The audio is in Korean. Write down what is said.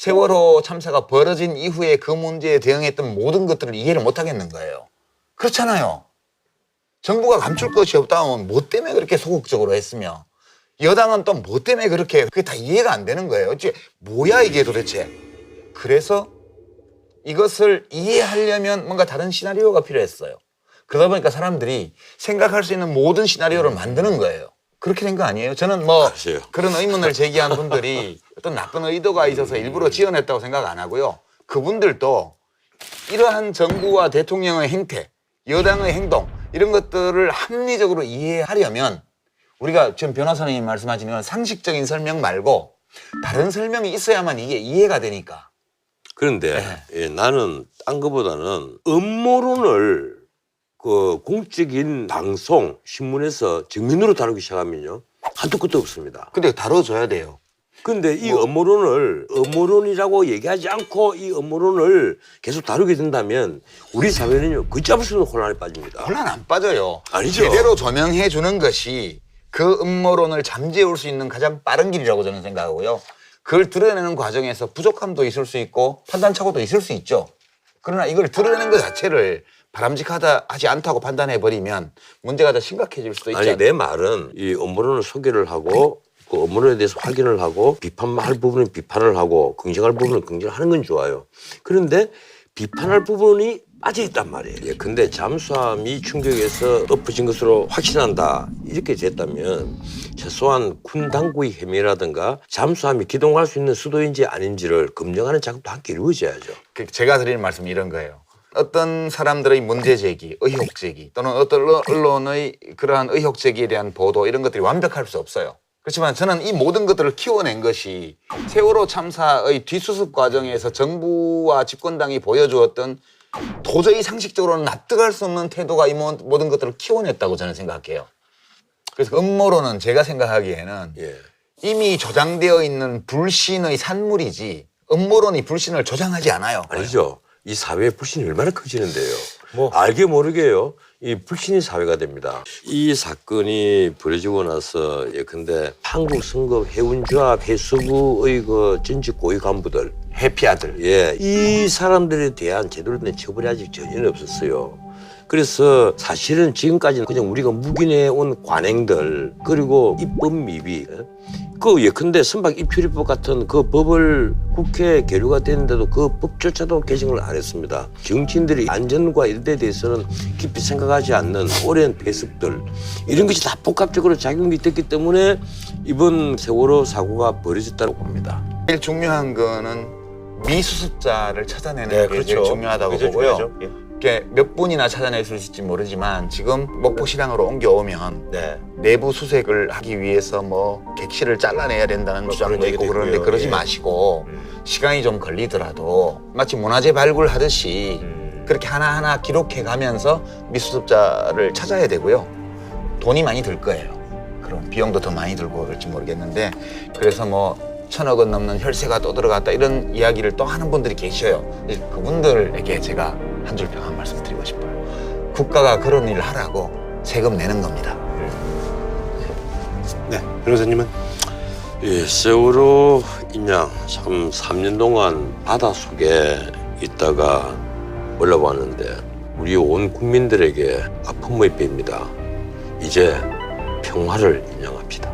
세월호 참사가 벌어진 이후에 그 문제에 대응했던 모든 것들을 이해를 못 하겠는 거예요. 그렇잖아요. 정부가 감출 것이 없다면 뭐 때문에 그렇게 소극적으로 했으며 여당은 또 뭐 때문에 그렇게 그게 다 이해가 안 되는 거예요. 어째 뭐야 이게 도대체. 그래서 이것을 이해하려면 뭔가 다른 시나리오가 필요했어요. 그러다 보니까 사람들이 생각할 수 있는 모든 시나리오를 만드는 거예요. 그렇게 된 거 아니에요? 저는 뭐 글쎄요. 그런 의문을 제기한 분들이 어떤 나쁜 의도가 있어서 일부러 지어냈다고 생각 안 하고요. 그분들도 이러한 정부와 대통령의 행태, 여당의 행동 이런 것들을 합리적으로 이해하려면 우리가 지금 변호사님이 말씀하시는 건 상식적인 설명 말고 다른 설명이 있어야만 이게 이해가 되니까. 그런데 예, 나는 딴 거보다는 음모론을 그 공적인 방송, 신문에서 정면으로 다루기 시작하면요. 한도 끝도 없습니다. 근데 다뤄줘야 돼요. 근데 이 음모론을 음모론이라고 얘기하지 않고 이 음모론을 계속 다루게 된다면 우리 사회는요. 걷잡을 수 없는 혼란에 빠집니다. 혼란 안 빠져요. 아니죠. 제대로 조명해 주는 것이 그 음모론을 잠재울 수 있는 가장 빠른 길이라고 저는 생각하고요. 그걸 드러내는 과정에서 부족함도 있을 수 있고 판단착오도 있을 수 있죠. 그러나 이걸 드러내는 것 자체를 바람직하다 하지 않다고 판단해버리면 문제가 더 심각해질 수도 있죠. 아니 내 말은 이 음모론을 소개를 하고 그 음모론에 대해서 확인을 하고 비판할 부분은 비판을 하고 긍정할 부분은 긍정을 하는 건 좋아요. 그런데 비판할 부분이 빠져있단 말이에요. 예, 근데 잠수함이 충격에서 엎어진 것으로 확신한다 이렇게 됐다면 최소한 군 당국의 혐의라든가 잠수함이 기동할 수 있는 수도인지 아닌지를 검증하는 작업도 함께 이루어져야죠. 제가 드리는 말씀은 이런 거예요. 어떤 사람들의 문제 제기, 의혹 제기 또는 어떤 언론의 그러한 의혹 제기에 대한 보도 이런 것들이 완벽할 수 없어요. 그렇지만 저는 이 모든 것들을 키워낸 것이 세월호 참사의 뒤수습 과정에서 정부와 집권당이 보여주었던 도저히 상식적으로는 납득할 수 없는 태도가 이 모든 것들을 키워냈다고 저는 생각해요. 그래서 음모론은 제가 생각하기에는 이미 조장되어 있는 불신의 산물이지 음모론이 불신을 조장하지 않아요. 아니죠. 이 사회의 불신이 얼마나 커지는데요. 뭐. 알게 모르게요. 이 불신이 사회가 됩니다. 이 사건이 벌어지고 나서 예컨대 한국 성급 해운조합 해수부의 그 전직 고위 간부들 해피아들. 예, 이 사람들에 대한 제대로 된 처벌이 아직 전혀 없었어요. 그래서 사실은 지금까지는 그냥 우리가 묵인해 온 관행들 그리고 입법 미비 그 예컨대 선박 입출입법 같은 그 법을 국회에 계류가 됐는데도 그 법조차도 개정을 안 했습니다. 정치인들이 안전과 이런 데 대해서는 깊이 생각하지 않는 오랜 폐습들 이런 것이 다 복합적으로 작용이 됐기 때문에 이번 세월호 사고가 벌어졌다고 봅니다. 제일 중요한 거는 미수습자를 찾아내는 게 그렇죠. 제일 중요하다고 그게 제일 보고요. 중요하죠. 예. 이렇게 몇 분이나 찾아낼 수 있을지 모르지만 지금 목포시장으로 옮겨오면 내부 수색을 하기 위해서 뭐 객실을 잘라내야 된다는 주장도 그런 있고 얘기도 그러는데 있고요. 그러지 예. 마시고 시간이 좀 걸리더라도 마치 문화재 발굴하듯이 그렇게 하나하나 기록해 가면서 미수습자를 찾아야 되고요. 돈이 많이 들 거예요. 그럼 비용도 더 많이 들고 그럴지 모르겠는데 그래서 뭐 1,000억 원 넘는 혈세가 또 들어갔다 이런 이야기를 또 하는 분들이 계셔요. 그분들에게 제가 한 줄 평 한 말씀 드리고 싶어요. 국가가 그런 일을 하라고 세금 내는 겁니다. 네, 변호사님은? 예, 세월호 인양 참 3년 동안 바닷속에 있다가 올라왔는데 우리 온 국민들에게 아픔의 배입니다. 이제 평화를 인양합시다.